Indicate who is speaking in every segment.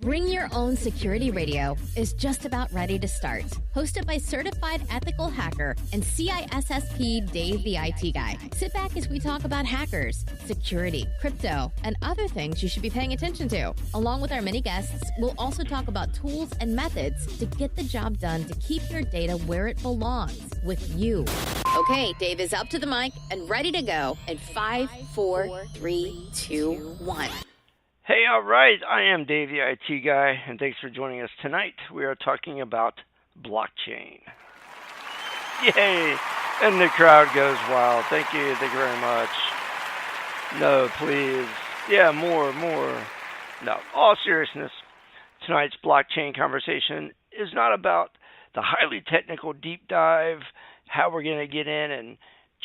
Speaker 1: Bring Your Own Security Radio is just about ready to start. Hosted by certified ethical hacker and CISSP Dave the IT Guy. Sit back as we talk about hackers, security, crypto, and other things you should be paying attention to. Along with our many guests, we'll also talk about tools and methods to get the job done to keep your data where it belongs, with you. Okay, Dave is up to the mic and ready to go in 5, 4, 3, 2, 1.
Speaker 2: Hey, all right. I am Dave, the IT Guy, and thanks for joining us tonight. We are talking about blockchain. Yay! And the crowd goes wild. Thank you very much. No, please. Yeah, more. No, all seriousness, tonight's blockchain conversation is not about the highly technical deep dive, how we're going to get in and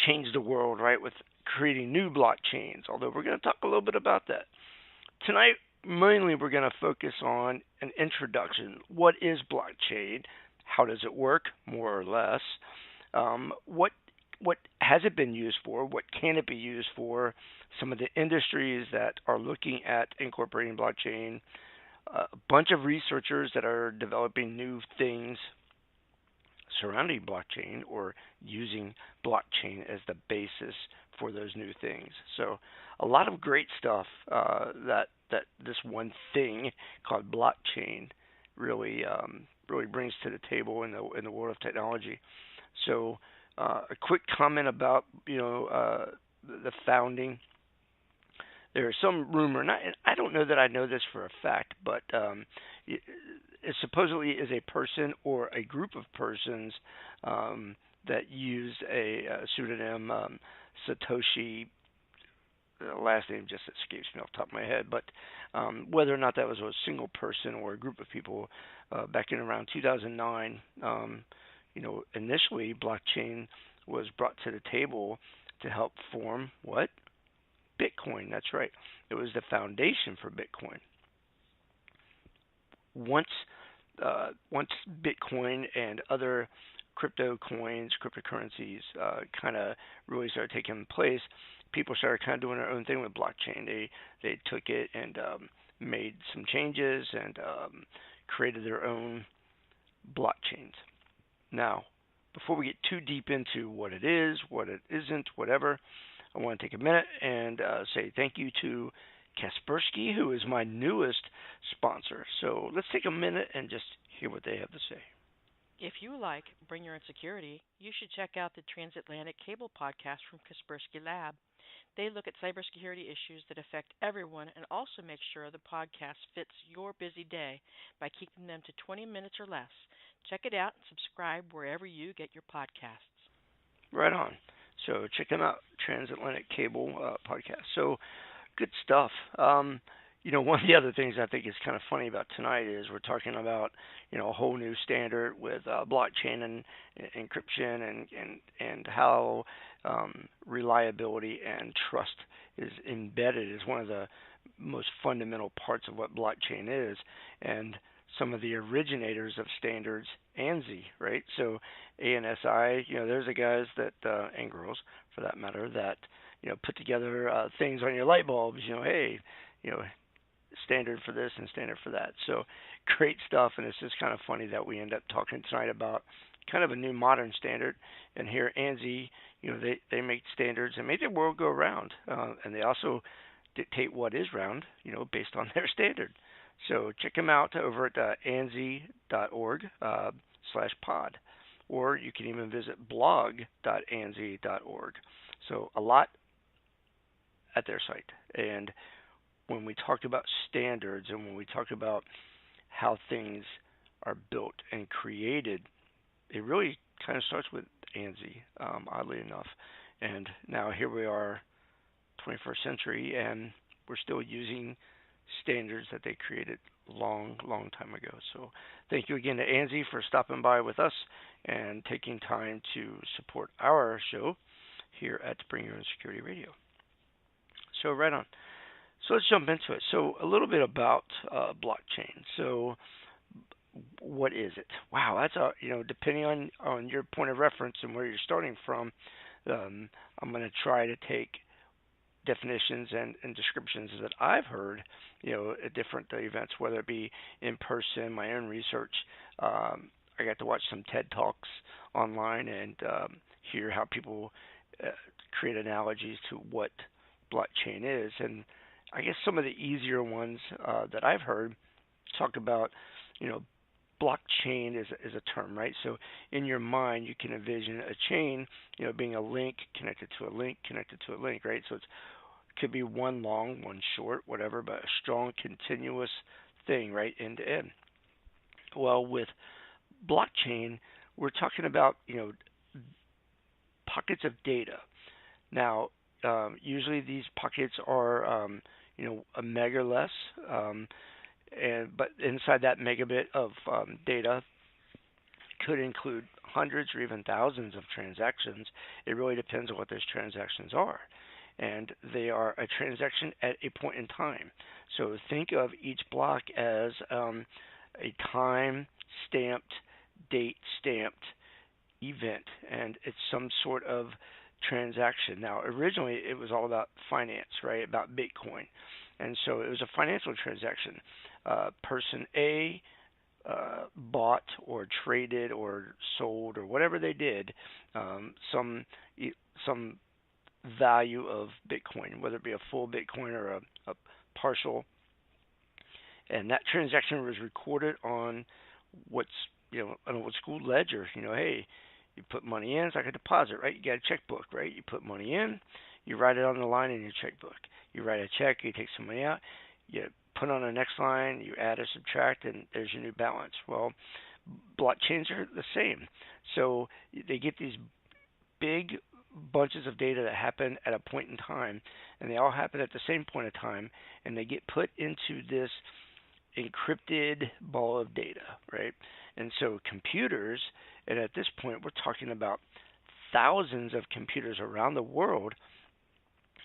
Speaker 2: change the world, right, with creating new blockchains, although we're going to talk a little bit about that. Tonight, mainly we're going to focus on an introduction. What is blockchain? How does it work, more or less? What has it been used for? What can it be used for? Some of the industries that are looking at incorporating blockchain. A bunch of researchers that are developing new things surrounding blockchain or using blockchain as the basis for those new things. So a lot of great stuff that this one thing called blockchain really brings to the table in the world of technology. So a quick comment about the founding. There's some rumor, and I don't know that I know this for a fact, but it supposedly is a person or a group of persons that used a pseudonym, Satoshi. The last name just escapes me off the top of my head, but whether or not that was a single person or a group of people back in around 2009, initially blockchain was brought to the table to help form what? Bitcoin. That's right. It was the foundation for Bitcoin. Once Bitcoin and other crypto coins, cryptocurrencies kind of really started taking place, people started kind of doing their own thing with blockchain. They took it and made some changes and created their own blockchains. Now, before we get too deep into what it is, what it isn't, whatever, I want to take a minute and say thank you to Kaspersky, who is my newest sponsor. So let's take a minute and just hear what they have to say.
Speaker 3: If you like Bring Your Own Security, you should check out the Transatlantic Cable podcast from Kaspersky Lab. They look at cybersecurity issues that affect everyone and also make sure the podcast fits your busy day by keeping them to 20 minutes or less. Check it out and subscribe wherever you get your podcasts.
Speaker 2: Right on. So check them out, Transatlantic Cable podcast. So good stuff. One of the other things I think is kind of funny about tonight is we're talking about, a whole new standard with blockchain and encryption and how reliability and trust is embedded as one of the most fundamental parts of what blockchain is. And some of the originators of standards, ANSI, right? So ANSI, there's the guys that, and girls for that matter, that, put together things on your light bulbs, standard for this and standard for that. So great stuff, and it's just kind of funny that we end up talking tonight about kind of a new modern standard. And here ANSI, they make standards and make the world go round, and they also dictate what is round, based on their standard. So check them out over at ansi.org/pod, or you can even visit blog.ansi.org. So a lot at their site. And when we talk about standards and when we talk about how things are built and created, it really kind of starts with ANSI, oddly enough. And now here we are, 21st century, and we're still using standards that they created long time ago. So thank you again to ANSI for stopping by with us and taking time to support our show here at Bring Your Own Security Radio. So right on. So let's jump into it. So a little bit about blockchain. So what is it? Wow, that's depending on your point of reference and where you're starting from, I'm going to try to take definitions and descriptions that I've heard, at different events, whether it be in person, my own research. I got to watch some TED Talks online and hear how people uh, create analogies to what blockchain is. And I guess some of the easier ones that I've heard talk about, you know, blockchain is a term, right? So in your mind, you can envision a chain, being a link connected to a link connected to a link, right? So it could be one long, one short, whatever, but a strong, continuous thing, right, end to end. Well, with blockchain, we're talking about, pockets of data. Now, usually these pockets are, a meg or less, but inside that megabit of data could include hundreds or even thousands of transactions. It really depends on what those transactions are. And they are a transaction at a point in time. So think of each block as a time stamped, date stamped event, and it's some sort of transaction. Now, originally it was all about finance, right? About Bitcoin. And so it was a financial transaction. Person A bought or traded or sold or whatever they did, some value of Bitcoin, whether it be a full Bitcoin or a partial, and that transaction was recorded on what's an old school ledger. Hey, you put money in, it's like a deposit, right? You got a checkbook, right? You put money in, you write it on the line in your checkbook. You write a check, you take some money out, you put on the next line, you add or subtract, and there's your new balance. Well, blockchains are the same. So they get these big bunches of data that happen at a point in time, and they all happen at the same point of time, and they get put into this encrypted ball of data, right? And so computers, and at this point we're talking about thousands of computers around the world,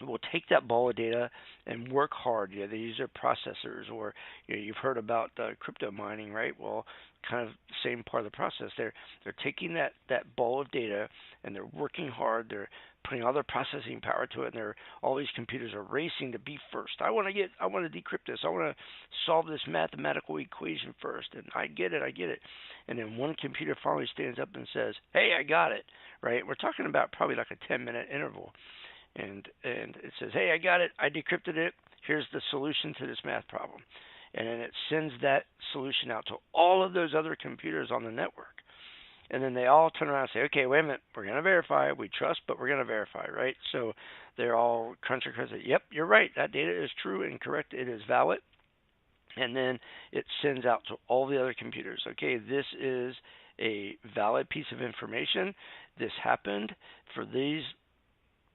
Speaker 2: will take that ball of data and work hard. They use their processors, or you've heard about crypto mining, right? Well, kind of the same part of the process. They're taking that ball of data and they're working hard. They're putting all their processing power to it, and all these computers are racing to be first. I want to decrypt this. I want to solve this mathematical equation first, and I get it. And then one computer finally stands up and says, "Hey, I got it." Right? We're talking about probably like a 10-minute interval. And it says, "Hey, I got it. I decrypted it. Here's the solution to this math problem." And then it sends that solution out to all of those other computers on the network. And then they all turn around and say, "Okay, wait a minute. We're going to verify. We trust, but we're going to verify," right? So they're all crunch. "Yep, you're right. That data is true and correct. It is valid." And then it sends out to all the other computers, "Okay, this is a valid piece of information. This happened for these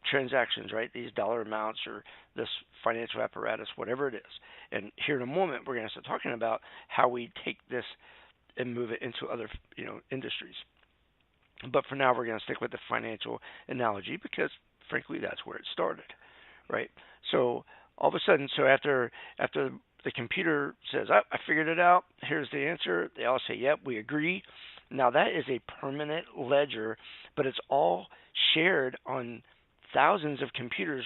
Speaker 2: transactions, right? These dollar amounts or this financial apparatus, whatever it is." And here in a moment, we're going to start talking about how we take this and move it into other, industries. But for now, we're going to stick with the financial analogy because, frankly, that's where it started, right? So all of a sudden, after the computer says, I figured it out. Here's the answer." They all say, "Yep, we agree." Now that is a permanent ledger, but it's all shared on thousands of computers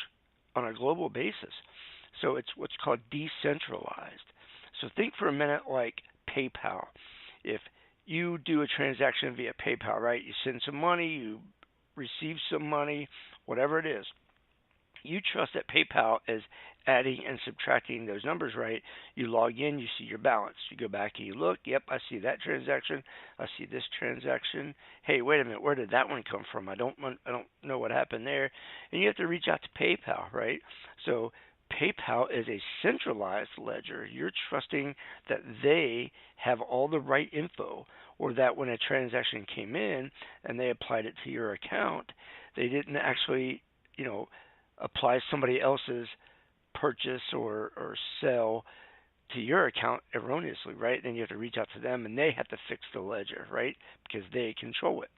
Speaker 2: on a global basis. So it's what's called decentralized. So think for a minute like PayPal. If you do a transaction via PayPal, right? You send some money, you receive some money, whatever it is. You trust that PayPal is adding and subtracting those numbers right. You log in, you see your balance. You go back and you look. Yep, I see that transaction. I see this transaction. Hey, wait a minute, where did that one come from? I don't know what happened there. And you have to reach out to PayPal, right? So PayPal is a centralized ledger. You're trusting that they have all the right info, or that when a transaction came in and they applied it to your account, they didn't actually, apply somebody else's purchase or sell to your account erroneously, right? Then you have to reach out to them and they have to fix the ledger, right? Because they control it.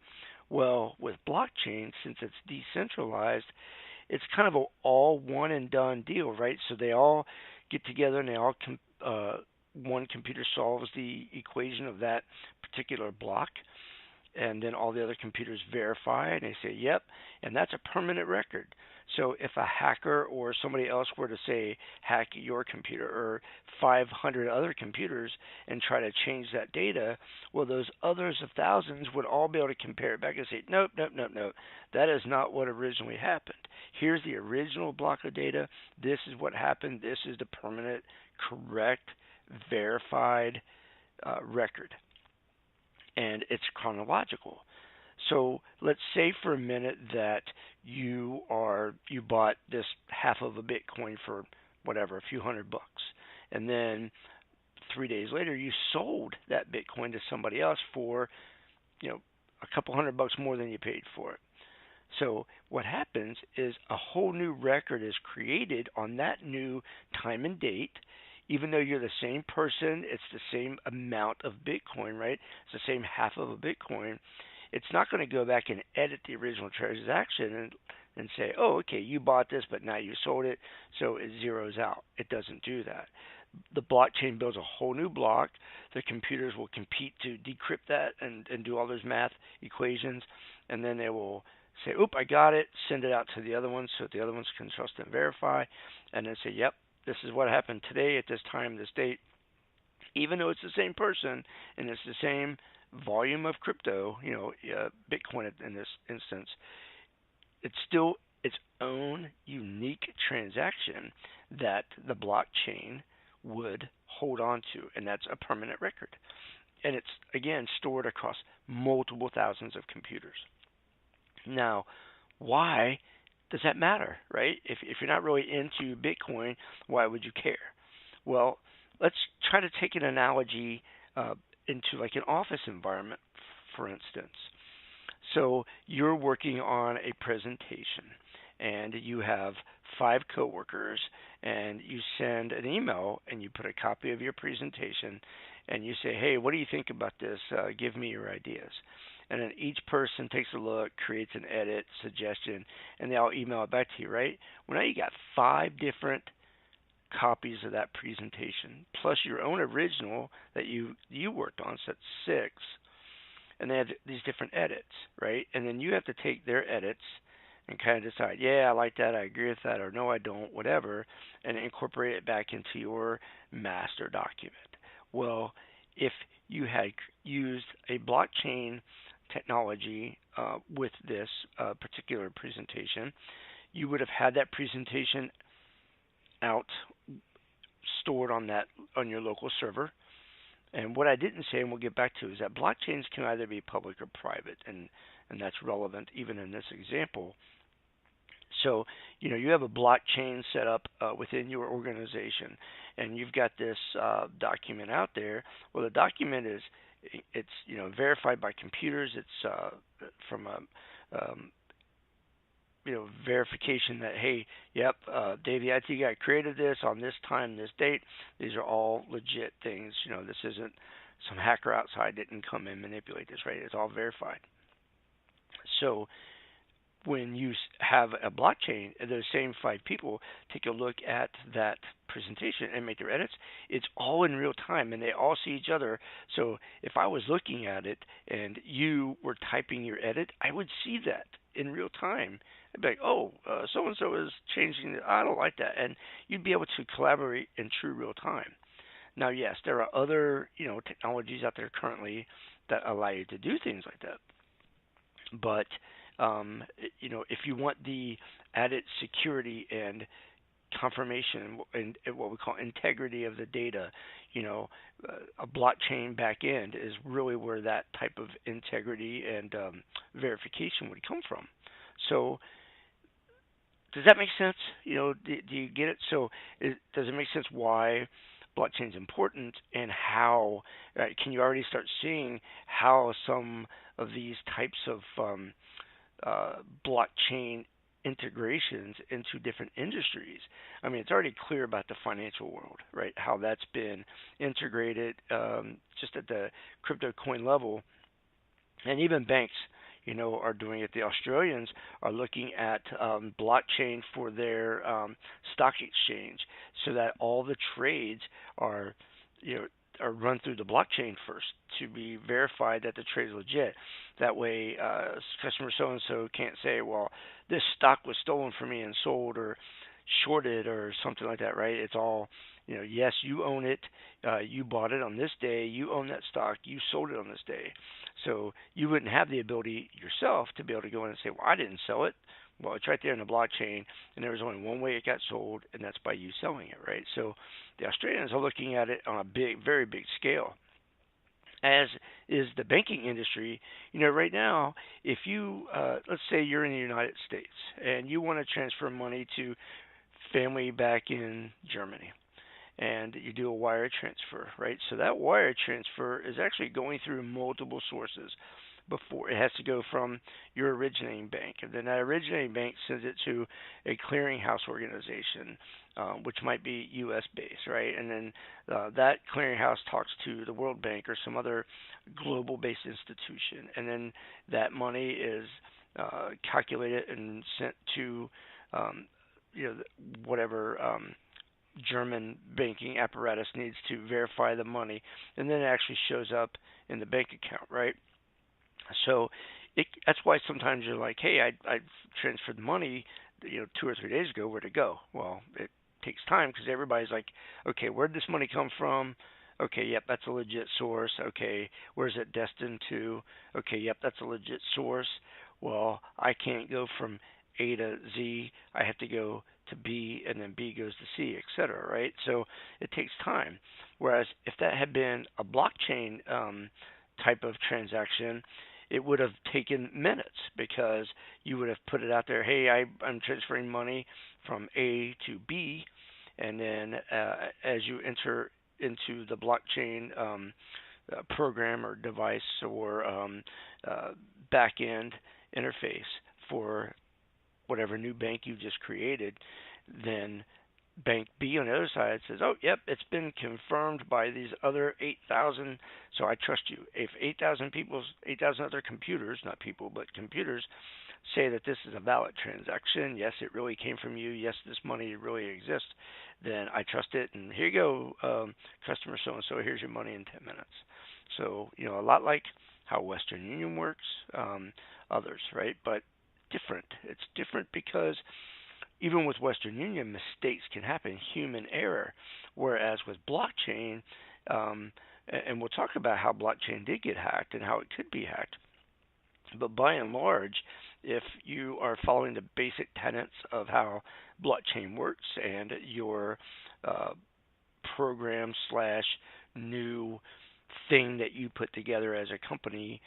Speaker 2: Well, with blockchain, since it's decentralized, it's kind of an all one and done deal, right? So they all get together and they all one computer solves the equation of that particular block, and then all the other computers verify and they say yep, and that's a permanent record. So if a hacker or somebody else were to say hack your computer or 500 other computers and try to change that data, well, those others of thousands would all be able to compare it back and say nope, nope, nope, nope, that is not what originally happened. Here's the original block of data. This is what happened. This is the permanent, correct, verified record, and it's chronological. So let's say for a minute that you bought this half of a Bitcoin for whatever, a few $100, and then 3 days later you sold that Bitcoin to somebody else for a couple $100 more than you paid for it. So what happens is a whole new record is created on that new time and date. Even though you're the same person, it's the same amount of Bitcoin, right? It's the same half of a Bitcoin. It's not going to go back and edit the original transaction and say, oh, okay, you bought this, but now you sold it, so it zeroes out. It doesn't do that. The blockchain builds a whole new block. The computers will compete to decrypt that and do all those math equations, and then they will say, oop, I got it, send it out to the other ones so that the other ones can trust and verify, and then say, yep, this is what happened today at this time, this date. Even though it's the same person and it's the same volume of crypto, Bitcoin in this instance, it's still its own unique transaction that the blockchain would hold on to, and that's a permanent record. And it's, again, stored across multiple thousands of computers. Now, why does that matter, right? If you're not really into Bitcoin, why would you care? Well, let's try to take an analogy into like an office environment, for instance. So you're working on a presentation, and you have 5 coworkers, and you send an email, and you put a copy of your presentation, and you say, hey, what do you think about this? Give me your ideas. And then each person takes a look, creates an edit, suggestion, and they all email it back to you, right? Well, now you got 5 different copies of that presentation, plus your own original that you worked on, so that's 6. And they have these different edits, right? And then you have to take their edits and kind of decide, yeah, I like that, I agree with that, or no, I don't, whatever, and incorporate it back into your master document. Well, if you had used a blockchain technology with this particular presentation, you would have had that presentation out, stored on your local server. And what I didn't say, and we'll get back to, is that blockchains can either be public or private, and that's relevant even in this example. So, you have a blockchain set up within your organization, and you've got this document out there. Well, the document it's verified by computers. It's from a verification that, hey, yep, Dave the IT guy created this on this time, this date. These are all legit things. This isn't some hacker outside didn't come and manipulate this, right? It's all verified. So when you have a blockchain, those same 5 people take a look at that presentation and make their edits. It's all in real time, and they all see each other. So if I was looking at it and you were typing your edit, I would see that in real time. I'd be like, oh, so-and-so is changing it. I don't like that. And you'd be able to collaborate in true real time. Now, yes, there are other technologies out there currently that allow you to do things like that. But if you want the added security and confirmation and what we call integrity of the data, a blockchain backend is really where that type of integrity and verification would come from. So does that make sense? Do you get it? So does it make sense why blockchain is important, and how can you already start seeing how some of these types of blockchain integrations into different industries? I mean, it's already clear about the financial world, right? How that's been integrated just at the crypto coin level, and even banks, are doing it. The Australians are looking at blockchain for their stock exchange, so that all the trades are, are run through the blockchain first to be verified that the trade is legit. That way, customer so and so can't say, well, this stock was stolen from me and sold or shorted or something like that, right? It's all, yes, you own it. You bought it on this day. You own that stock. You sold it on this day. So you wouldn't have the ability yourself to be able to go in and say, well, I didn't sell it. Well, it's right there in the blockchain, and there was only one way it got sold, and that's by you selling it, right? So the Australians are looking at it on a big, very big scale, as is the banking industry. Right now, if you, let's say you're in the United States, and you want to transfer money to family back in Germany, and you do a wire transfer, right? So that wire transfer is actually going through multiple sources before it has to go from your originating bank, and then that originating bank sends it to a clearinghouse organization, which might be U.S. based, right? And then that clearinghouse talks to the World Bank or some other global based institution, and then that money is calculated and sent to whatever German banking apparatus needs to verify the money, and then it actually shows up in the bank account, right? So that's why sometimes you're like, hey, I transferred money, 2 or 3 days ago. Where'd it go? Well, it takes time because everybody's like, okay, where'd this money come from? Okay, yep, that's a legit source. Okay, where's it destined to? Okay, yep, that's a legit source. Well, I can't go from A to Z. I have to go to B, and then B goes to C, etc. Right? So it takes time. Whereas if that had been a blockchain type of transaction, it would have taken minutes because you would have put it out there, hey, I'm transferring money from A to B, and then as you enter into the blockchain program or device or back end interface for whatever new bank you just created, then Bank B on the other side says, oh, yep, it's been confirmed by these other 8,000, so I trust you. If 8,000 other computers, not people, but computers, say that this is a valid transaction, yes, it really came from you, yes, this money really exists, then I trust it, and here you go, customer so-and-so, here's your money in 10 minutes. So, a lot like how Western Union works, others, right? But different. It's different because even with Western Union, mistakes can happen, human error. Whereas with blockchain, and we'll talk about how blockchain did get hacked and how it could be hacked, but by and large, if you are following the basic tenets of how blockchain works and your program slash new thing that you put together as a company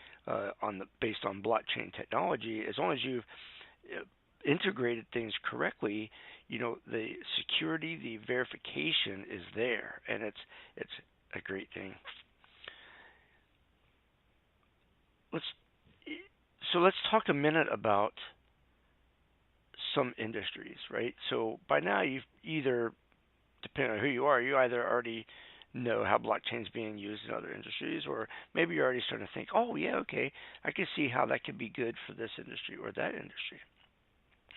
Speaker 2: based on blockchain technology, as long as you've integrated things correctly, the security, the verification is there, and it's a great thing. Let's talk a minute about some industries, right? So by now you've either, depending on who you are, you either already know how blockchain is being used in other industries, or maybe you're already starting to think, oh yeah, okay, I can see how that could be good for this industry or that industry.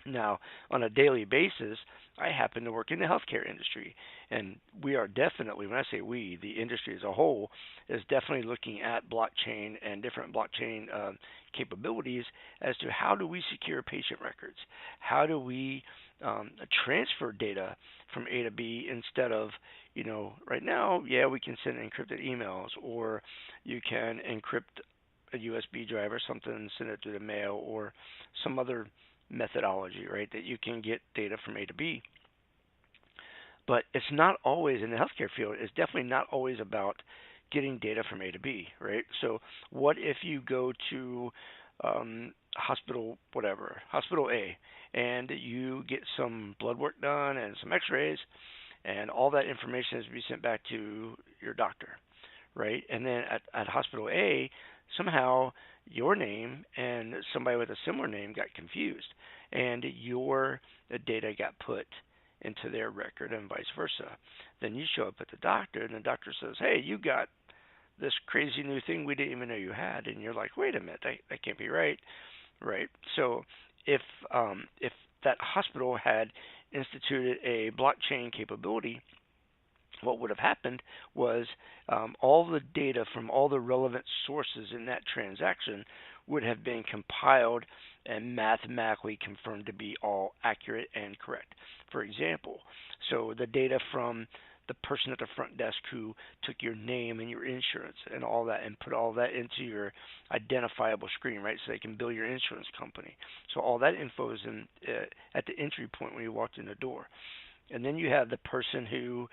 Speaker 2: Now, on a daily basis, I happen to work in the healthcare industry, and we are definitely, when I say we, the industry as a whole, is definitely looking at blockchain and different blockchain capabilities as to how do we secure patient records? How do we transfer data from A to B instead of, right now, yeah, we can send encrypted emails, or you can encrypt a USB drive or something and send it through the mail, or some other methodology, right, that you can get data from A to B. But it's not always, in the healthcare field, it's definitely not always about getting data from A to B, right? So what if you go to hospital A, and you get some blood work done and some x-rays, and all that information is to be sent back to your doctor, right? And then at hospital A, somehow your name and somebody with a similar name got confused, and your data got put into their record and vice versa. Then you show up at the doctor, and the doctor says, hey, you got this crazy new thing we didn't even know you had, and you're like, wait a minute, that can't be right, right? So if that hospital had instituted a blockchain capability what would have happened was all the data from all the relevant sources in that transaction would have been compiled and mathematically confirmed to be all accurate and correct. For example, so the data from the person at the front desk who took your name and your insurance and all that and put all that into your identifiable screen, right? So they can bill your insurance company. So all that info is in at the entry point when you walked in the door. And then you have the person who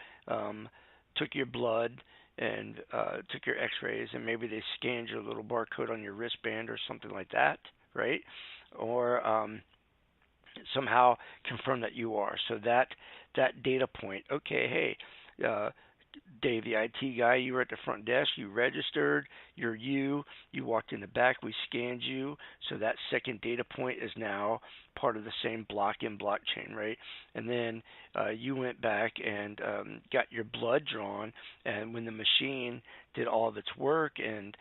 Speaker 2: took your blood and took your x-rays, and maybe they scanned your little barcode on your wristband or something like that, right? Or somehow confirm that you are. So that data point, okay, hey, Dave, the IT guy, you were at the front desk, you registered, you walked in the back, we scanned you, so that second data point is now part of the same block in blockchain, right? And then you went back and got your blood drawn, and when the machine did all of its work and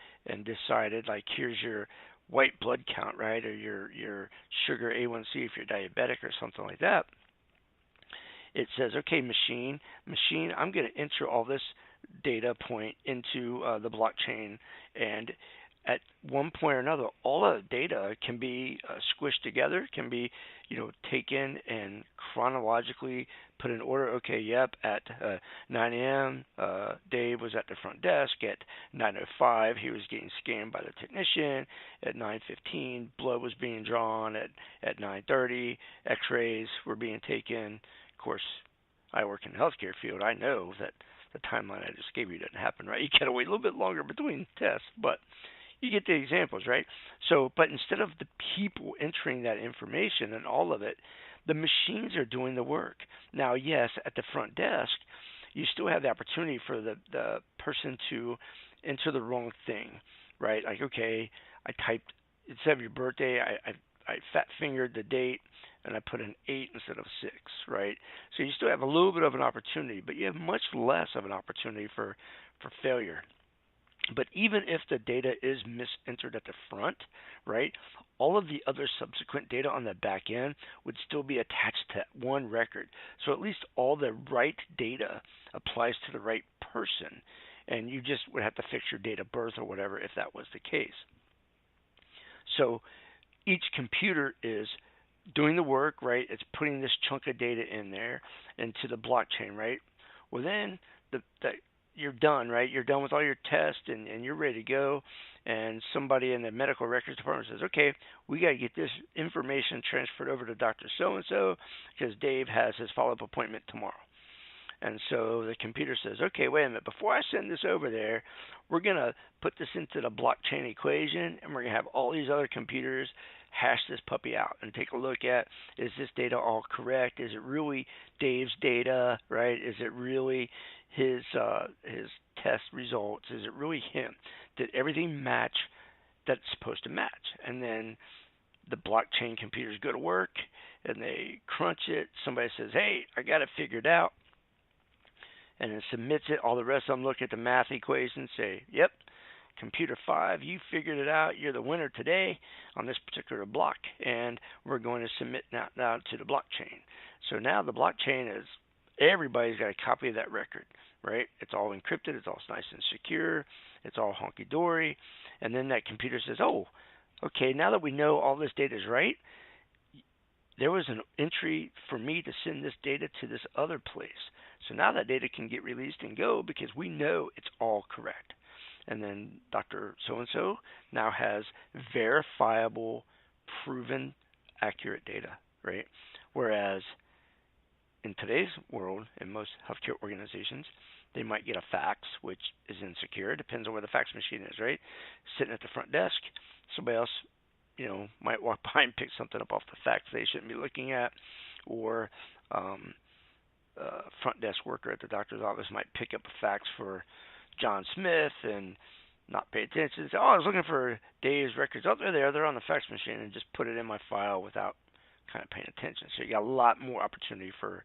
Speaker 2: decided, like, here's your white blood count, right, or your sugar A1C if you're diabetic or something like that, it says, okay, machine, I'm going to enter all this data point into the blockchain, and at one point or another, all of the data can be squished together, can be, taken and chronologically put in order. Okay, yep, at 9 a.m., Dave was at the front desk. At 9:05, he was getting scanned by the technician. At 9:15, blood was being drawn. At 9:30, x-rays were being taken. Of course, I work in the healthcare field. I know that the timeline I just gave you didn't happen, right? You got to wait a little bit longer between tests, but you get the examples, right? So, but instead of the people entering that information and all of it, the machines are doing the work. Now, yes, at the front desk, you still have the opportunity for the person to enter the wrong thing, right? Like, okay, I typed, instead of your birthday, I fat fingered the date and I put an 8 instead of 6, right? So you still have a little bit of an opportunity, but you have much less of an opportunity for failure. But even if the data is misentered at the front, right, all of the other subsequent data on the back end would still be attached to one record. So at least all the right data applies to the right person, and you just would have to fix your date of birth or whatever if that was the case. So each computer is doing the work, right? It's putting this chunk of data in there into the blockchain, right? Well, then you're done, right? You're done with all your tests and you're ready to go. And somebody in the medical records department says, okay, we got to get this information transferred over to Dr. So-and-so because Dave has his follow-up appointment tomorrow. And so the computer says, okay, wait a minute, before I send this over there, we're going to put this into the blockchain equation, and we're going to have all these other computers hash this puppy out and take a look at, is this data all correct? Is it really Dave's data, right? Is it really his test results? Is it really him? Did everything match that's supposed to match? And then the blockchain computers go to work, and they crunch it. Somebody says, hey, I got it figured out. And then submits it. All the rest of them look at the math equation, say, yep, computer 5, you figured it out. You're the winner today on this particular block. And we're going to submit now to the blockchain. So now the blockchain is, everybody's got a copy of that record, right? It's all encrypted. It's all nice and secure. It's all honky-dory. And then that computer says, oh, okay, now that we know all this data is right, there was an entry for me to send this data to this other place. So now that data can get released and go because we know it's all correct. And then Dr. So-and-so now has verifiable, proven, accurate data, right? Whereas in today's world, in most healthcare organizations, they might get a fax, which is insecure. It depends on where the fax machine is, right? Sitting at the front desk, somebody else, might walk by and pick something up off the fax they shouldn't be looking at, or front desk worker at the doctor's office might pick up a fax for John Smith and not pay attention. Say, oh, I was looking for Dave's records. Oh, they're on the fax machine, and just put it in my file without kind of paying attention. So you got a lot more opportunity for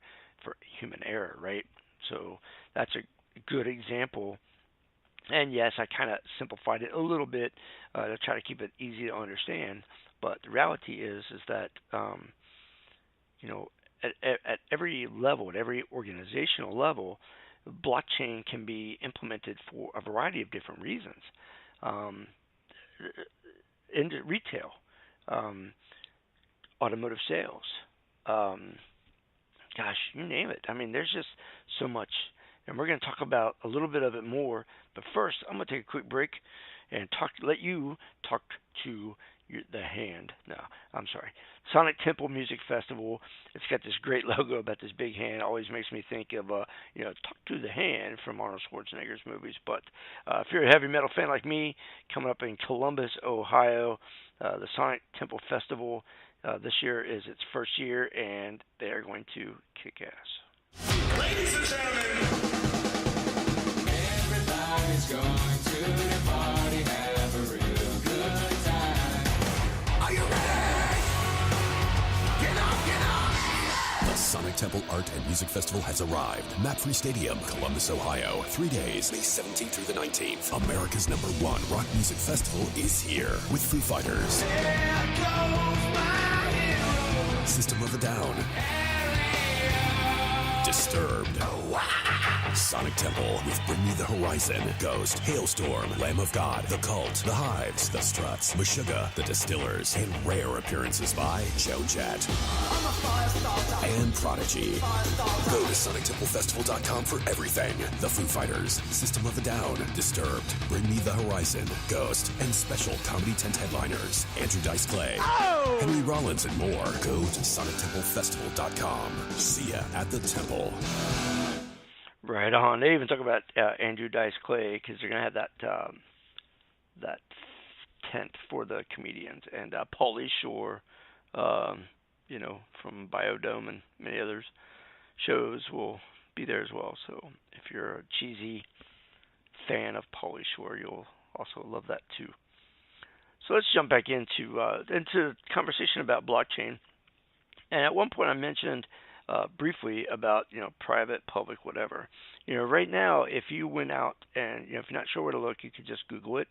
Speaker 2: human error, right? So that's a good example. And yes, I kind of simplified it a little bit to try to keep it easy to understand. But the reality is that at every level, at every organizational level, blockchain can be implemented for a variety of different reasons. Um, in retail, um, automotive sales, um, gosh, you name it. I mean, there's just so much. And we're going to talk about a little bit of it more. But first, I'm going to take a quick break and let you talk to the hand. No, I'm sorry. Sonic Temple Music Festival. It's got this great logo about this big hand. Always makes me think of, Talk to the Hand from Arnold Schwarzenegger's movies. But if you're a heavy metal fan like me, coming up in Columbus, Ohio, the Sonic Temple Festival this year is its first year, and they are going to kick ass.
Speaker 4: Ladies and gentlemen, everybody's going to the party, have a real good time. Are you ready? Get up! The Sonic Temple Art and Music Festival has arrived. Mapfre Stadium, Columbus, Ohio. 3 days, May 17th through the 19th. America's #1 rock music festival is here with Foo Fighters, System of a Down, Disturbed, Sonic Temple with Bring Me the Horizon, Ghost, Hailstorm, Lamb of God, The Cult, The Hives, The Struts, Meshuggah, The Distillers, and rare appearances by Joe Jett and Prodigy. Go to SonicTempleFestival.com for everything. The Foo Fighters, System of a Down, Disturbed, Bring Me the Horizon, Ghost, and special comedy tent headliners Andrew Dice Clay, Henry Rollins, and more. Go to SonicTempleFestival.com. See ya at the temple.
Speaker 2: Right on. They even talk about Andrew Dice Clay because they're going to have that tent for the comedians. And Pauly Shore, from Biodome and many others shows will be there as well. So if you're a cheesy fan of Pauly Shore, you'll also love that too. So let's jump back into conversation about blockchain. And at one point I mentioned briefly about private, public, whatever. Right now, if you went out and if you're not sure where to look, you could just Google it.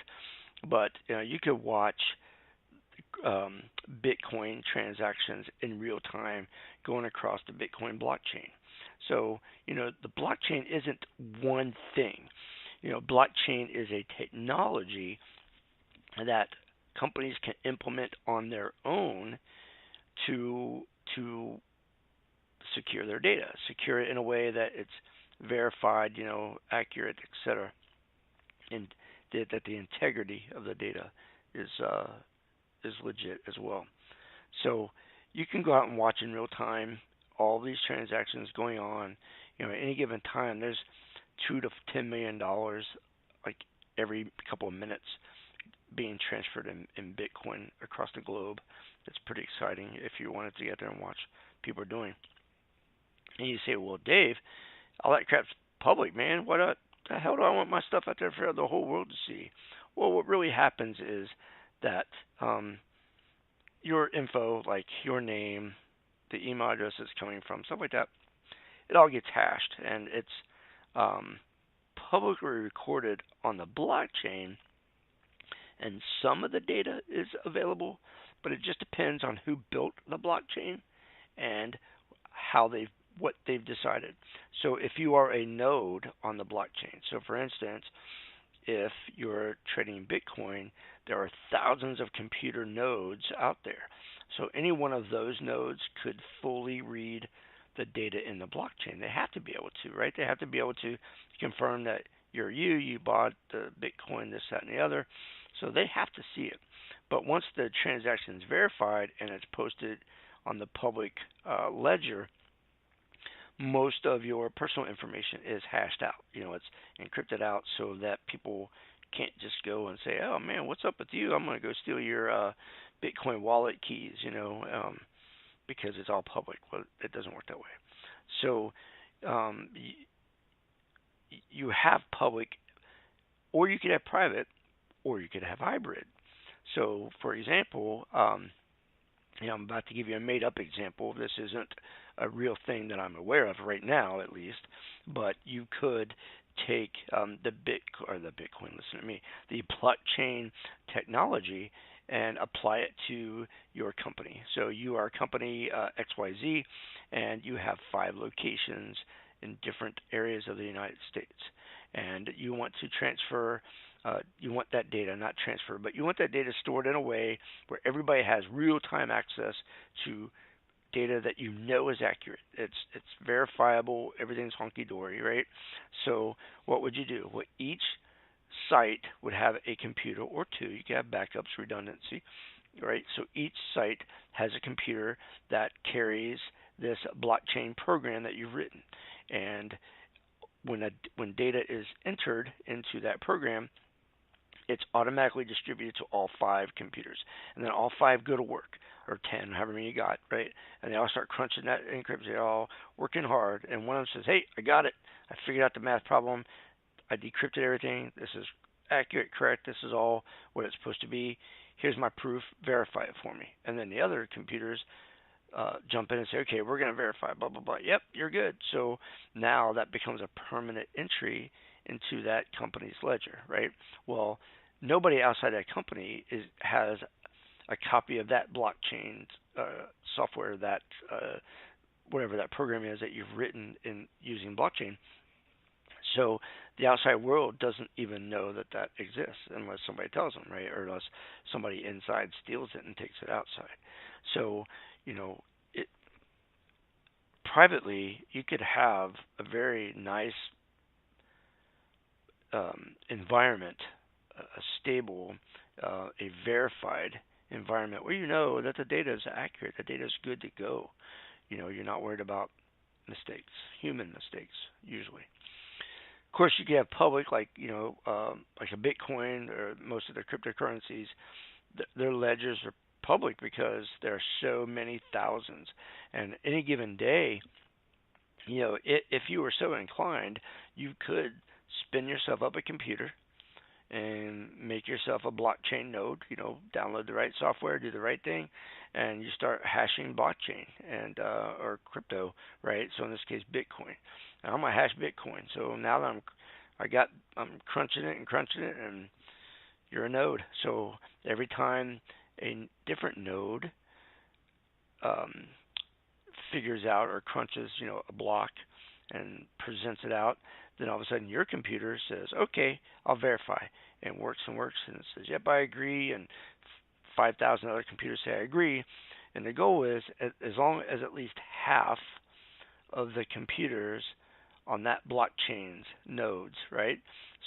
Speaker 2: But you could watch Bitcoin transactions in real time going across the Bitcoin blockchain. So the blockchain isn't one thing. Blockchain is a technology that companies can implement on their own to secure their data, secure it in a way that it's verified, accurate, etc., and that the integrity of the data is legit as well. So you can go out and watch in real time all these transactions going on. At any given time, there's $2 to $10 million like every couple of minutes being transferred in Bitcoin across the globe. It's pretty exciting if you wanted to get there and watch people are doing. And you say, well, Dave, all that crap's public, man. What the hell do I want my stuff out there for the whole world to see? Well, what really happens is that your info, like your name, the email address it's coming from, stuff like that, it all gets hashed, and it's publicly recorded on the blockchain, and some of the data is available, but it just depends on who built the blockchain and what they've decided. So if you are a node on the blockchain, so for instance, if you're trading Bitcoin, there are thousands of computer nodes out there. So any one of those nodes could fully read the data in the blockchain. They have to be able to, right? They have to be able to confirm that you bought the Bitcoin, this, that, and the other. So they have to see it. But once the transaction is verified and it's posted on the public ledger, most of your personal information is hashed out. It's encrypted out so that people can't just go and say, oh, man, what's up with you? I'm going to go steal your Bitcoin wallet keys, because it's all public. Well, it doesn't work that way. So you have public, or you could have private, or you could have hybrid. So, for example, I'm about to give you a made-up example. This isn't a real thing that I'm aware of right now, at least. But you could take the blockchain technology and apply it to your company. So you are company XYZ, and you have 5 locations in different areas of the United States. And you want to transfer, you want that data, not transfer, but you want that data stored in a way where everybody has real-time access to data that you know is accurate. It's verifiable. Everything's honky dory, right? So what would you do? Well, each site would have a computer or two. You can have backups, redundancy, right? So each site has a computer that carries this blockchain program that you've written, and when data is entered into that program, it's automatically distributed to all 5 computers, and then all 5 go to work, or 10, however many you got, right? And they all start crunching that encryption. They're all working hard, and one of them says, "Hey, I got it. I figured out the math problem. I decrypted everything. This is accurate, correct. This is all what it's supposed to be. Here's my proof. Verify it for me." And then the other computers jump in and say, "Okay, we're going to verify, blah, blah, blah. Yep, you're good." So now that becomes a permanent entry into that company's ledger, right? Well, nobody outside that company has a copy of that blockchain software, that whatever that program is that you've written in using blockchain. So the outside world doesn't even know that that exists unless somebody tells them, right? Or unless somebody inside steals it and takes it outside. So, privately, you could have a very nice environment, a stable, a verified environment where you know that the data is accurate, the data is good to go. You're not worried about mistakes, human mistakes, usually. Of course, you can have public, like like a Bitcoin or most of their cryptocurrencies. Their ledgers are public because there are so many thousands, and any given day, if you were so inclined, you could spin yourself up a computer and make yourself a blockchain node. Download the right software, do the right thing, and you start hashing blockchain and or crypto, right? So in this case, Bitcoin. Now I'm gonna hash Bitcoin. So now that I'm crunching it, and you're a node. So every time a different node figures out or crunches, a block and presents it out, then all of a sudden your computer says, "Okay, I'll verify," and works, and it says, "Yep, I agree," and 5,000 other computers say, "I agree." And the goal is, as long as at least half of the computers on that blockchain's nodes, right?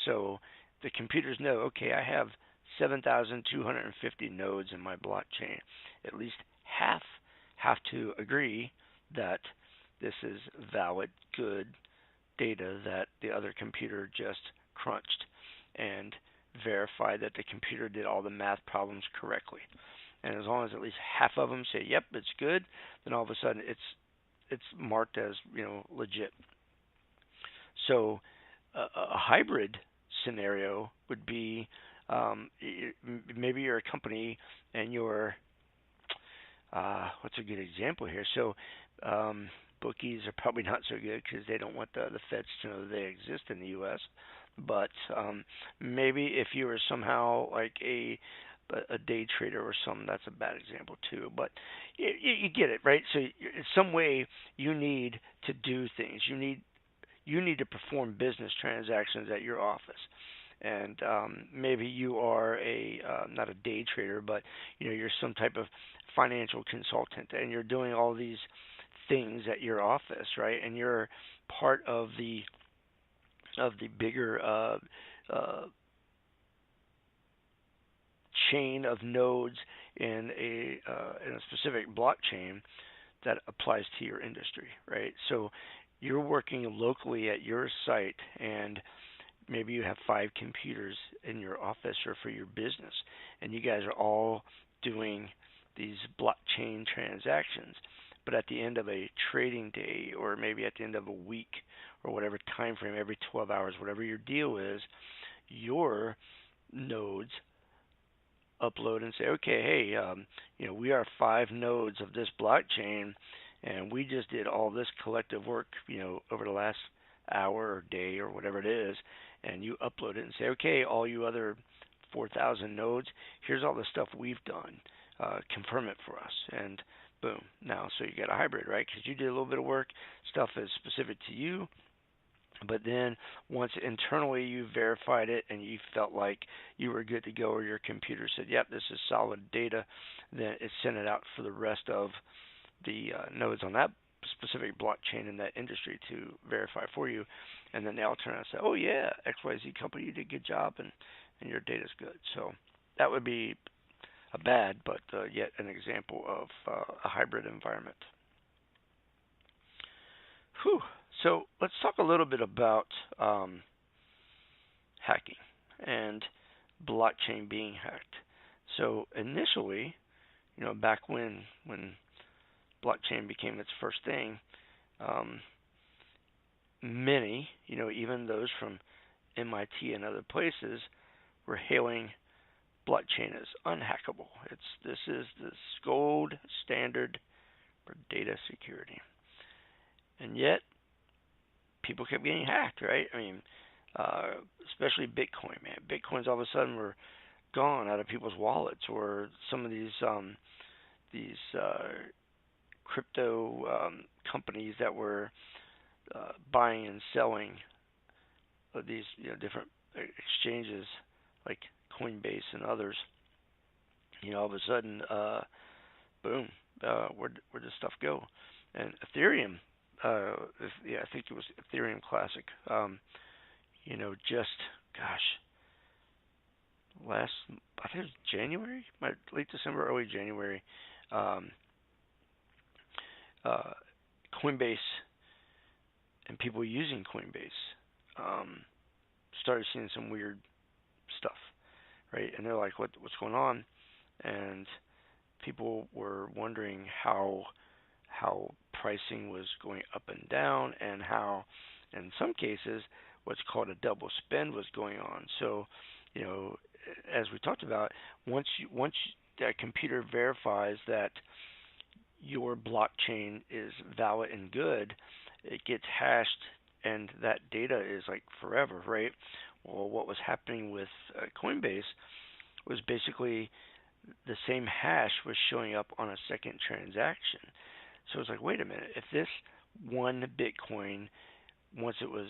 Speaker 2: So the computers know, okay, I have 7,250 nodes in my blockchain. At least half have to agree that this is valid, good data that the other computer just crunched, and verify that the computer did all the math problems correctly. And as long as at least half of them say, "Yep, it's good," then all of a sudden it's marked as legit. So a hybrid scenario would be maybe you're a company and you're what's a good example here? So bookies are probably not so good because they don't want the feds to know that they exist in the U.S. But maybe if you were somehow like a day trader or something, that's a bad example too. But you get it, right? So in some way you need to do things. You need to perform business transactions at your office. And maybe you are not a day trader, but you're some type of financial consultant, and you're doing all these things at your office, right? And you're part of the bigger chain of nodes in a specific blockchain that applies to your industry, right? So you're working locally at your site, and maybe you have 5 computers in your office or for your business, and you guys are all doing these blockchain transactions. But at the end of a trading day, or maybe at the end of a week, or whatever time frame, every 12 hours, whatever your deal is, your nodes upload and say, "Okay, hey, we are 5 nodes of this blockchain, and we just did all this collective work, over the last hour or day or whatever it is," and you upload it and say, "Okay, all you other 4,000 nodes, here's all the stuff we've done. Confirm it for us." And boom, now, so you got a hybrid, right? Because you did a little bit of work, stuff is specific to you, But then once internally you verified it and you felt like you were good to go, or your computer said, yep, this is solid data, then it sent it out for the rest of the nodes on that specific blockchain in that industry to verify for you. And then they all turn around and say, oh, yeah, XYZ company, you did a good job, and your data's good. So that would be a bad, but yet an example of a hybrid environment. Whew. So let's talk a little bit about hacking and blockchain being hacked. So initially, back when blockchain became its first thing, many, even those from MIT and other places, were hailing blockchain as unhackable. This is the gold standard for data security, and yet people kept getting hacked, right? I mean, especially Bitcoin, man. Bitcoins all of a sudden were gone out of people's wallets, or some of these crypto companies that were buying and selling these different exchanges like Coinbase and others. All of a sudden, boom, where'd this stuff go? And Ethereum, I think it was Ethereum Classic. Just last, I think it was January, late December, early January. Coinbase and people using Coinbase started seeing some weird stuff, right? And they're like, what's going on? And people were wondering how pricing was going up and down, and how, in some cases, what's called a double spend was going on. So, as we talked about, once that computer verifies that your blockchain is valid and good, it gets hashed, and that data is like forever, right? Well, what was happening with Coinbase was basically the same hash was showing up on a second transaction. So it's like, wait a minute, if this one Bitcoin, once it was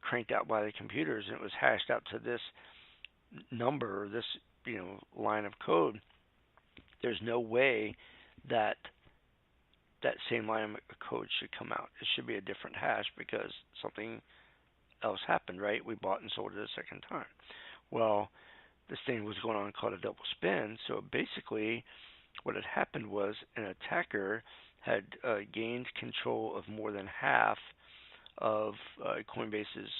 Speaker 2: cranked out by the computers and it was hashed out to this number, or this line of code, there's no way that same line of code should come out. It should be a different hash because something else happened, right? We bought and sold it a second time. Well, this thing was going on called a double spend. So basically, what had happened was an attacker had gained control of more than half of Coinbase's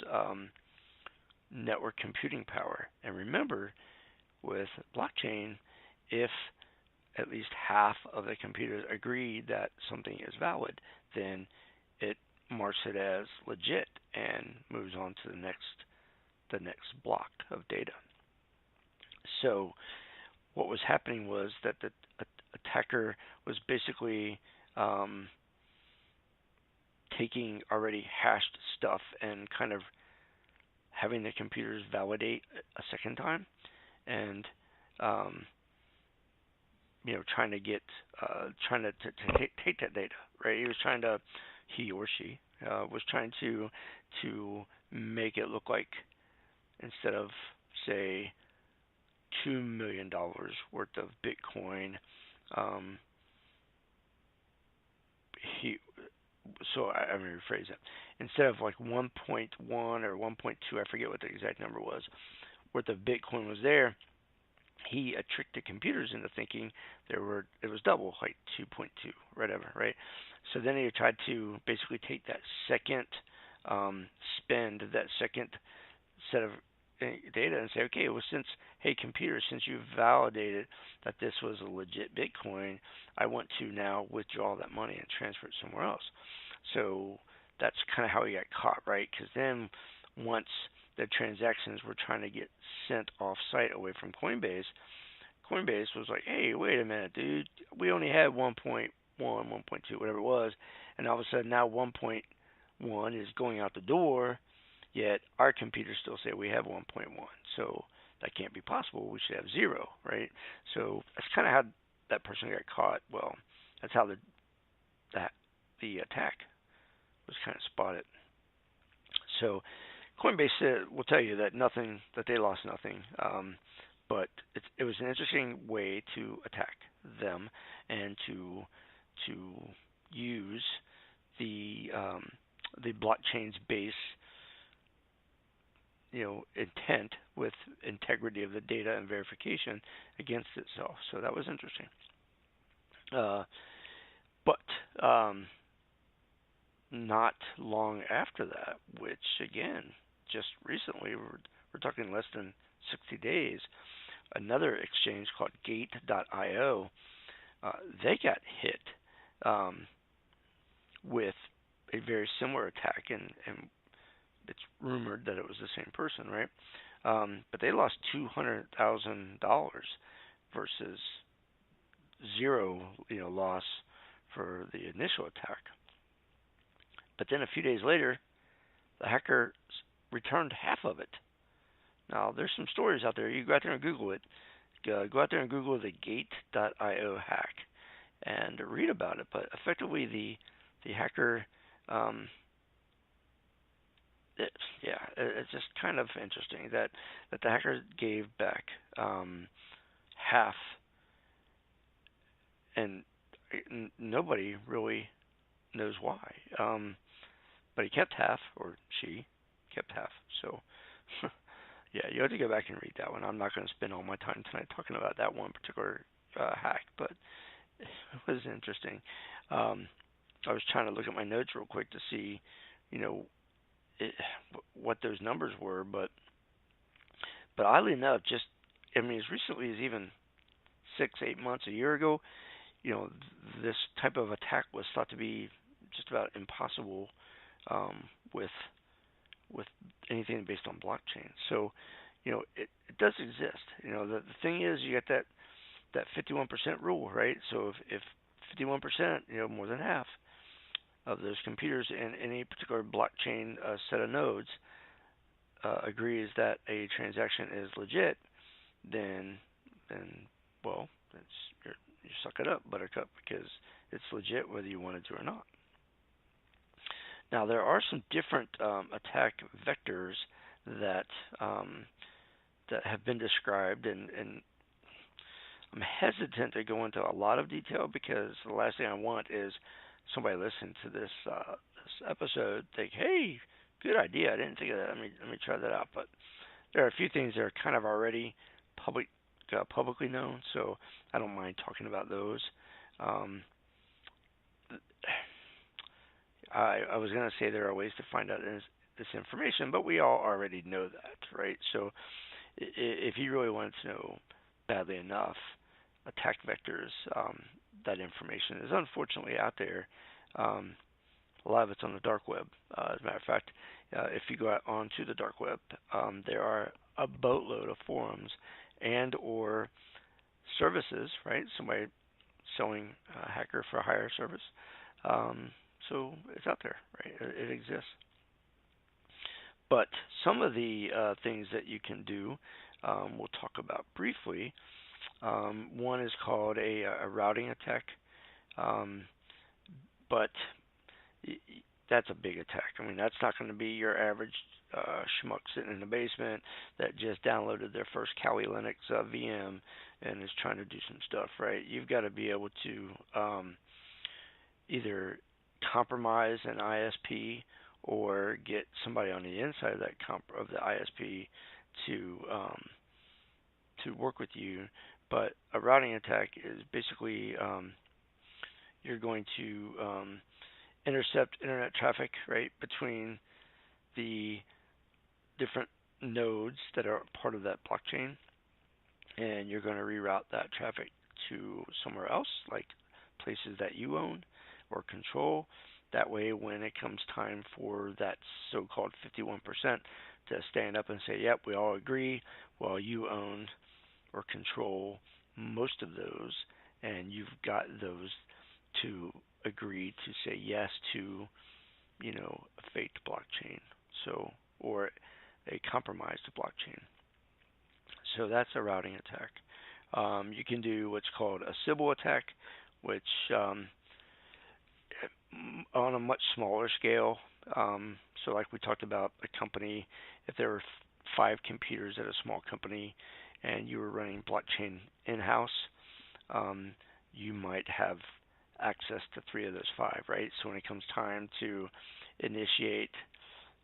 Speaker 2: network computing power. And remember, with blockchain, if at least half of the computers agree that something is valid, then it marks it as legit and moves on to the next block of data. So what was happening was that the attacker was basically taking already hashed stuff and kind of having the computers validate a second time, and trying to get take that data, right? He or she was trying to make it look like, instead of say $2 million worth of Bitcoin, I'm going to rephrase that. Instead of like 1.1 or 1.2, I forget what the exact number was, worth of Bitcoin was there, he tricked the computers into thinking it was double, like 2.2, whatever, right? So then he tried to basically take that second spend, that second set of data, and say, okay, well, computer, since you validated that this was a legit Bitcoin, I want to now withdraw that money and transfer it somewhere else. So that's kind of how he got caught, right? Because then once the transactions were trying to get sent off-site away from Coinbase was like, hey, wait a minute, dude, we only had 1.1, 1.2, whatever it was, and all of a sudden now 1.1 is going out the door, yet our computers still say we have 1.1. So that can't be possible. We should have 0, right? So that's kind of how that person got caught. Well, that's how the attack was kind of spotted. So Coinbase will tell you that they lost nothing, but it was an interesting way to attack them and to use the blockchain's base, intent with integrity of the data and verification against itself. So that was interesting. But not long after that, which again, just recently, we're talking less than 60 days, another exchange called Gate.io, they got hit with a very similar attack, and it's rumored that it was the same person, right? But they lost $200,000 versus zero, loss for the initial attack. But then a few days later, the hacker returned half of it. Now, there's some stories out there. You go out there and Google it. Go out there and Google the Gate.io hack and read about it. But effectively, the hacker, it's just kind of interesting that the hacker gave back half, and nobody really knows why. But he kept half, or she kept half. So, yeah, you have to go back and read that one. I'm not going to spend all my time tonight talking about that one particular hack, but it was interesting. I was trying to look at my notes real quick to see, what those numbers were, but oddly enough, as recently as even 6-8 months, a year ago, this type of attack was thought to be just about impossible with anything based on blockchain. So, it does exist. The thing is, you get that 51% rule, right? So if 51%, more than half of those computers in any particular blockchain set of nodes agrees that a transaction is legit, then well, you suck it up, Buttercup, because it's legit whether you wanted to or not. Now, there are some different attack vectors that have been described, and I'm hesitant to go into a lot of detail because the last thing I want is somebody listening to this episode think, "Hey, good idea. I didn't think of that. Let me try that out." But there are a few things that are kind of already publicly known, so I don't mind talking about those. I was going to say there are ways to find out this information, but we all already know that, right? So if you really wanted to know badly enough attack vectors, that information is unfortunately out there. A lot of it's on the dark web. As a matter of fact, if you go out onto the dark web, there are a boatload of forums and or services, right? Somebody selling a hacker for a higher service. So it's out there, right? It exists. But some of the things that you can do, we'll talk about briefly. One is called a routing attack, but that's a big attack. That's not going to be your average schmuck sitting in the basement that just downloaded their first Kali Linux VM and is trying to do some stuff, right? You've got to be able to either compromise an ISP or get somebody on the inside of that of the ISP to work with you. But a routing attack is basically you're going to intercept internet traffic, right, between the different nodes that are part of that blockchain, and you're going to reroute that traffic to somewhere else, like places that you own or control. That way, when it comes time for that so-called 51% to stand up and say, yep, we all agree, well, you own or control most of those, and you've got those to agree to say yes to, a faked blockchain, or a compromised blockchain. So that's a routing attack. You can do what's called a Sybil attack, which on a much smaller scale, So like we talked about a company, if there were 5 computers at a small company and you were running blockchain in-house, um, you might have access to 3 of those 5, right? So when it comes time to initiate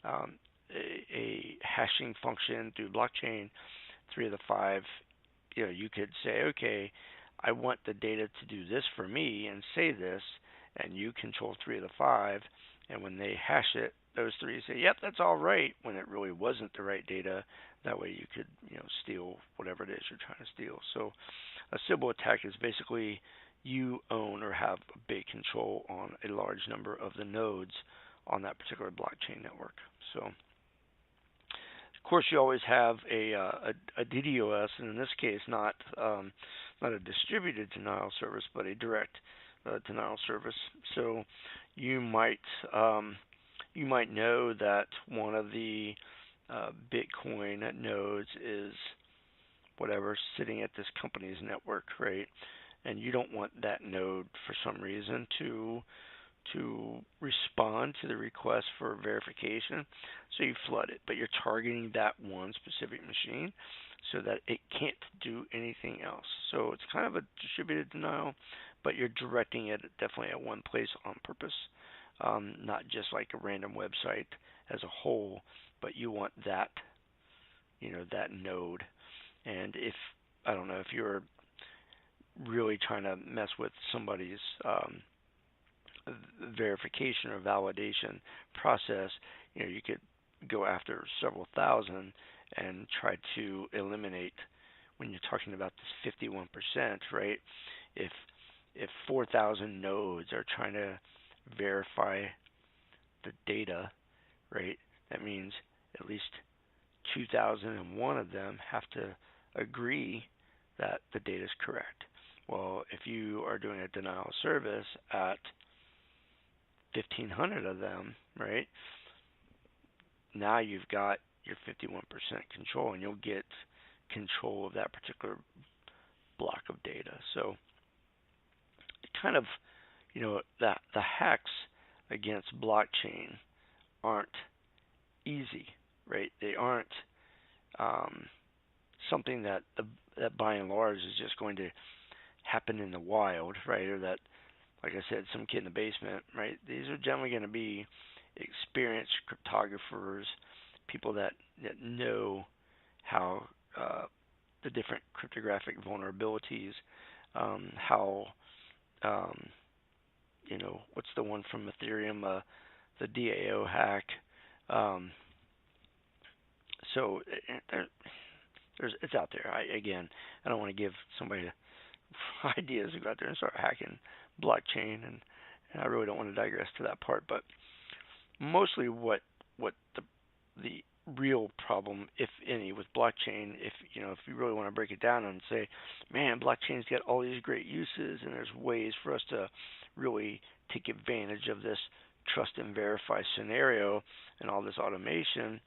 Speaker 2: um, a hashing function through blockchain, 3 of the 5, you could say, okay, I want the data to do this for me and say this, and you control 3 of the 5, and when they hash it, those 3 say, yep, that's all right, when it really wasn't the right data. That way you could, steal whatever it is you're trying to steal. So a Sybil attack is basically you own or have a big control on a large number of the nodes on that particular blockchain network. So, of course, you always have a DDoS, and in this case, not a distributed denial service, but a direct denial service. So, you might um, you might know that one of the Bitcoin nodes is whatever sitting at this company's network, right? And you don't want that node for some reason to respond to the request for verification, so you flood it. But you're targeting that one specific machine so that it can't do anything else. So it's kind of a distributed denial, but you're directing it definitely at one place on purpose, not just like a random website as a whole, but you want that, that node. And if I don't know if you're really trying to mess with somebody's verification or validation process, you could go after several thousand and try to eliminate when you're talking about this 51%, right? If 4,000 nodes are trying to verify the data, right, that means at least 2,001 of them have to agree that the data is correct. Well, if you are doing a denial of service at 1,500 of them, right, now you've got your 51% control, and you'll get control of that particular block of data. So kind of, the hacks against blockchain aren't easy, right? They aren't something that by and large is just going to happen in the wild, right? Or that, like I said, some kid in the basement, right? These are generally going to be experienced cryptographers, people that know how the different cryptographic vulnerabilities, how what's the one from Ethereum, the DAO hack. Um, so it's out there. I don't want to give somebody ideas to go out there and start hacking blockchain, and I really don't want to digress to that part. But mostly, what the real problem, if any, with blockchain, if you really want to break it down and say, man, blockchain's got all these great uses, and there's ways for us to really take advantage of this trust and verify scenario and all this automation,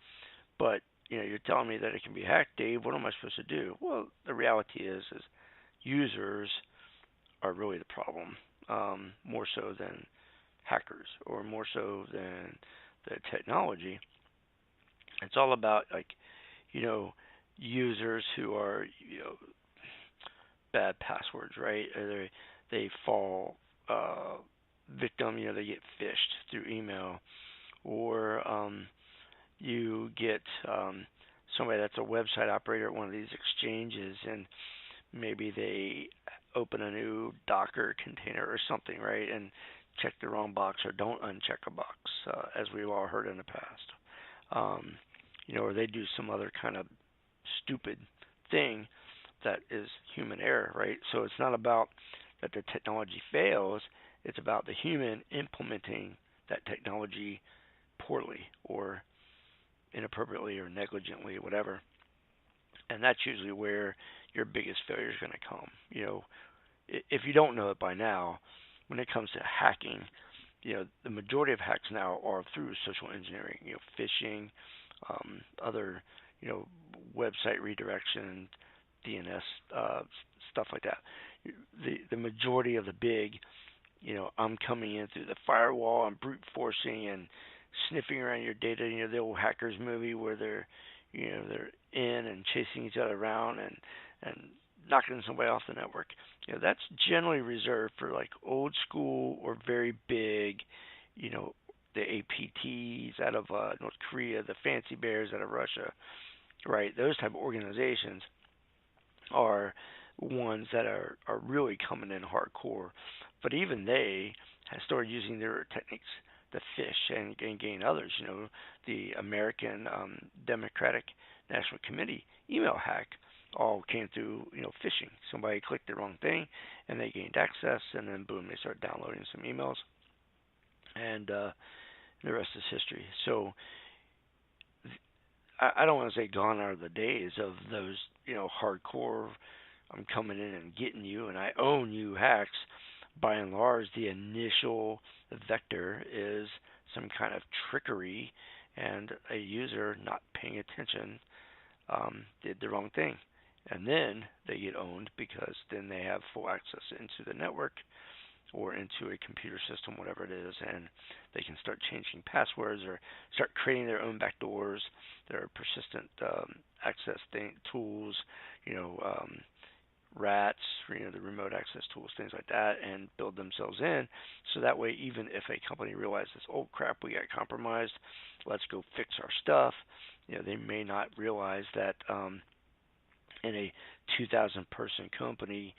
Speaker 2: but you're telling me that it can be hacked, Dave. What am I supposed to do? Well, the reality is users are really the problem, more so than hackers, or more so than the technology. It's all about users who are bad passwords, right? Or they fall victim, they get phished through email, or you get somebody that's a website operator at one of these exchanges, and maybe they open a new Docker container or something, right, and check the wrong box, or don't uncheck a box, as we've all heard in the past. Or they do some other kind of stupid thing that is human error, right? So it's not about that the technology fails, it's about the human implementing that technology poorly or inappropriately or negligently, whatever. And that's usually where your biggest failure is going to come. If you don't know it by now, when it comes to hacking, the majority of hacks now are through social engineering, phishing, other, website redirection, DNS, stuff like that. The majority of the big, I'm coming in through the firewall, I'm brute forcing and sniffing around your data. The old hackers movie where they're in and chasing each other around and knocking somebody off the network. That's generally reserved for like old school or very big, you know, the APTs out of North Korea, the Fancy Bears out of Russia, right? Those type of organizations are ones that are really coming in hardcore. But even they have started using their techniques to fish and gain others. The American Democratic National Committee email hack all came through, phishing. Somebody clicked the wrong thing and they gained access, and then boom, they started downloading some emails, and the rest is history. So I don't want to say gone are the days of those, hardcore, I'm coming in and getting you and I own you hacks. By and large, the initial vector is some kind of trickery and a user not paying attention did the wrong thing. And then they get owned because then they have full access into the network or into a computer system, whatever it is, and they can start changing passwords or start creating their own backdoors, their persistent access tools, RATs, the remote access tools, things like that, and build themselves in. So that way, even if a company realizes, oh crap, we got compromised, let's go fix our stuff, they may not realize that in a 2,000 person company,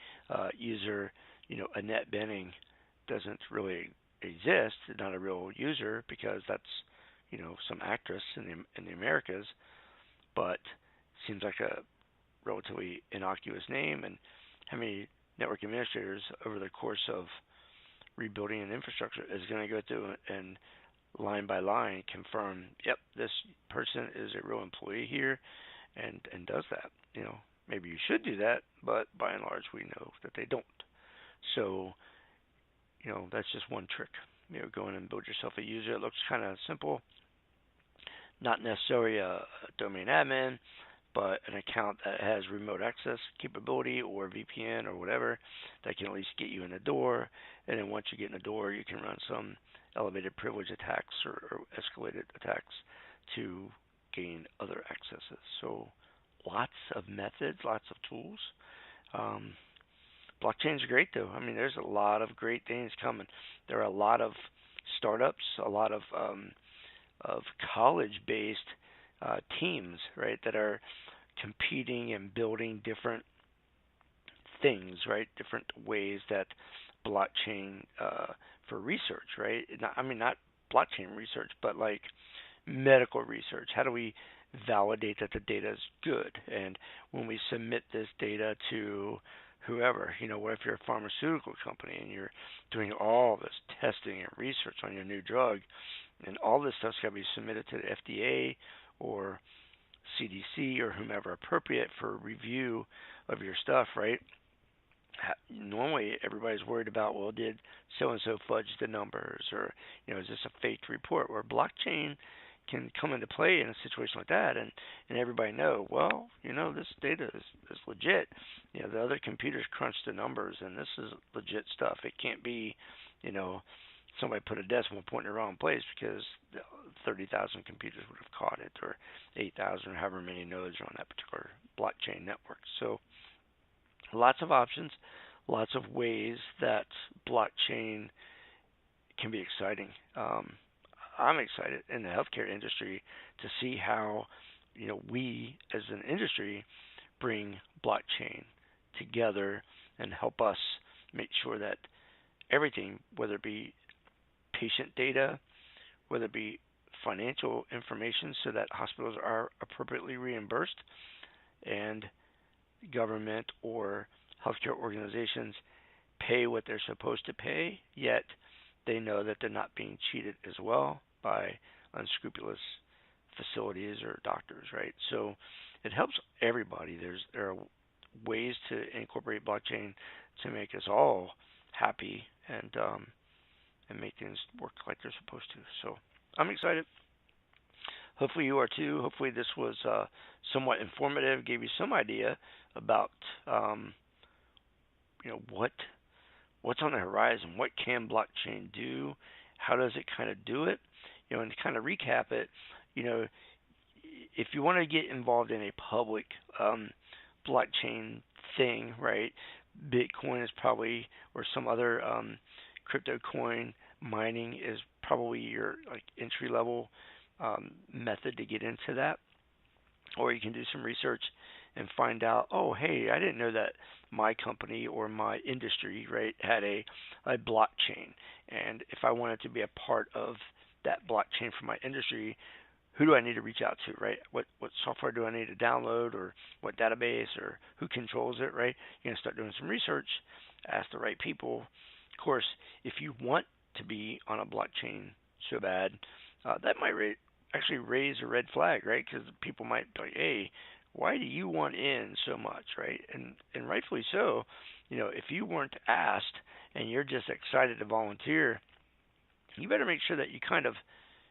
Speaker 2: user, Annette Benning doesn't really exist, not a real user, because that's, some actress in the Americas, but seems like a relatively innocuous name. And how many network administrators over the course of rebuilding an infrastructure is going to go through and line by line confirm, yep, this person is a real employee here and does that. Maybe you should do that, but by and large we know that they don't. So, that's just one trick. Go in and build yourself a user. It looks kind of simple, not necessarily a domain admin, but an account that has remote access capability or VPN or whatever that can at least get you in the door. And then once you get in the door, you can run some elevated privilege attacks or escalated attacks to gain other accesses. So lots of methods, lots of tools. Blockchain's great though. I mean, there's a lot of great things coming. There are a lot of startups, a lot of college-based teams, right, that are competing and building different things, right, different ways that blockchain for research, right? Not blockchain research, but like medical research. How do we validate that the data is good? And when we submit this data to whoever, what if you're a pharmaceutical company and you're doing all this testing and research on your new drug, and all this stuff's got to be submitted to the FDA or CDC or whomever appropriate for review of your stuff, right? Normally everybody's worried about, well, did so-and-so fudge the numbers, or, is this a faked report? Where blockchain can come into play in a situation like that, and everybody know, well, this data is legit. The other computers crunch the numbers, and this is legit stuff. It can't be, somebody put a decimal point in the wrong place, because 30,000 computers would have caught it, or 8,000, or however many nodes are on that particular blockchain network. So lots of options, lots of ways that blockchain can be exciting. I'm excited in the healthcare industry to see how, we as an industry bring blockchain together and help us make sure that everything, whether it be patient data, whether it be financial information so that hospitals are appropriately reimbursed, and government or healthcare organizations pay what they're supposed to pay, yet they know that they're not being cheated as well by unscrupulous facilities or doctors, right? So it helps everybody. There are ways to incorporate blockchain to make us all happy and make things work like they're supposed to. So I'm excited. Hopefully you are too. Hopefully this was somewhat informative, gave you some idea about what's on the horizon, what can blockchain do, how does it kind of do it. And to kind of recap it, if you want to get involved in a public blockchain thing, right? Bitcoin is probably, or some other crypto coin mining is probably your entry level method to get into that. Or you can do some research and find out, oh, hey, I didn't know that my company or my industry, right, had a blockchain. And if I wanted to be a part of that blockchain for my industry, who do I need to reach out to, right? What software do I need to download, or what database, or who controls it, right? You're going to start doing some research, ask the right people. Of course, if you want to be on a blockchain so bad, that might actually raise a red flag, right? Because people might be like, hey, why do you want in so much, right? And rightfully so. If you weren't asked and you're just excited to volunteer, you better make sure that you kind of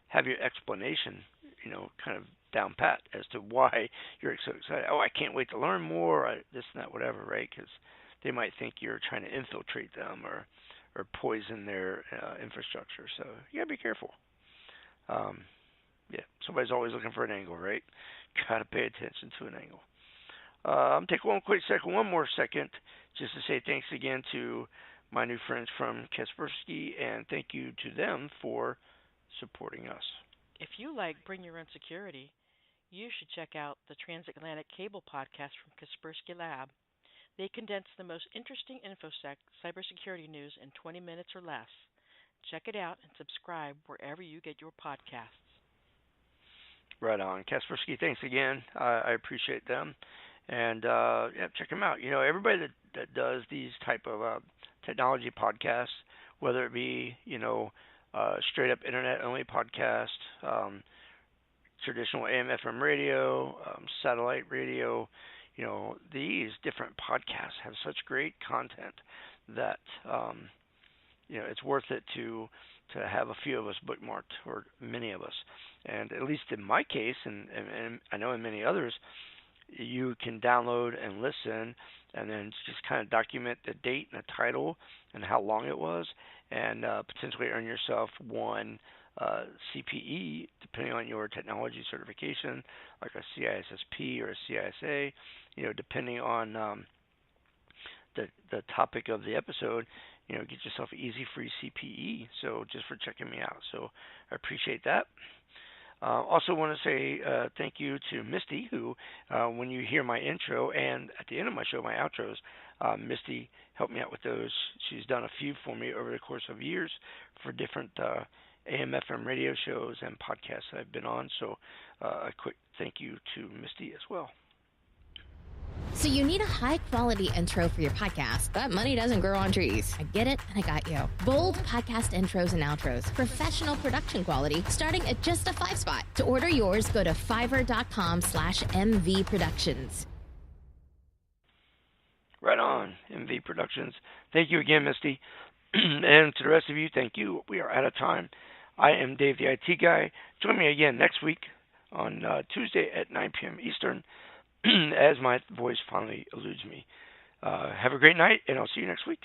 Speaker 2: have your explanation, kind of down pat as to why you're so excited. Oh, I can't wait to learn more, this and that, whatever, right? Because they might think you're trying to infiltrate them or poison their infrastructure. So you got to be careful. Yeah, somebody's always looking for an angle, right? Got to pay attention to an angle. I'm taking one more second, just to say thanks again to my new friends from Kaspersky, and thank you to them for supporting us.
Speaker 3: If you like Bring Your Own Security, you should check out the Transatlantic Cable podcast from Kaspersky Lab. They condense the most interesting InfoSec cybersecurity news in 20 minutes or less. Check it out and subscribe wherever you get your podcasts.
Speaker 2: Right on. Kaspersky, thanks again. I appreciate them. And, check them out. Everybody that does these type of technology podcasts, whether it be, straight up internet-only podcast, traditional AM/FM radio, satellite radio, these different podcasts have such great content that, it's worth it to have a few of us bookmarked, or many of us. And at least in my case, and I know in many others, you can download and listen and then just kind of document the date and the title and how long it was, and potentially earn yourself one CPE, depending on your technology certification, like a CISSP or a CISA, depending on the topic of the episode. Get yourself an easy free CPE. So just for checking me out. So I appreciate that. Also want to say thank you to Misty, who, when you hear my intro and at the end of my show, my outros, Misty helped me out with those. She's done a few for me over the course of years for different AM/FM radio shows and podcasts that I've been on. So a quick thank you to Misty as well.
Speaker 1: So you need a high-quality intro for your podcast, but money doesn't grow on trees. I get it, and I got you. Bold podcast intros and outros. Professional production quality, starting at just a 5-spot. To order yours, go to fiverr.com/MVProductions.
Speaker 2: Right on, MV Productions. Thank you again, Misty. And to the rest of you, thank you. We are out of time. I am Dave, the IT guy. Join me again next week on Tuesday at 9 p.m. Eastern, as my voice finally eludes me. Have a great night, and I'll see you next week.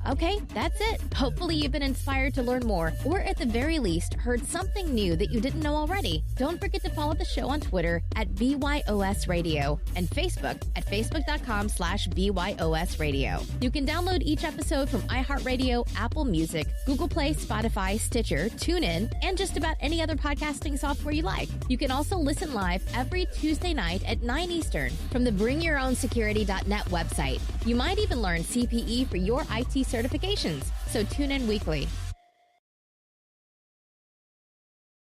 Speaker 1: Okay, that's it. Hopefully you've been inspired to learn more, or at the very least, heard something new that you didn't know already. Don't forget to follow the show on Twitter at BYOS Radio and Facebook at facebook.com/BYOS Radio. You can download each episode from iHeartRadio, Apple Music, Google Play, Spotify, Stitcher, TuneIn, and just about any other podcasting software you like. You can also listen live every Tuesday night at 9 Eastern from the BringYourOwnSecurity.net website. You might even learn CPE for your IT certifications, so tune in weekly.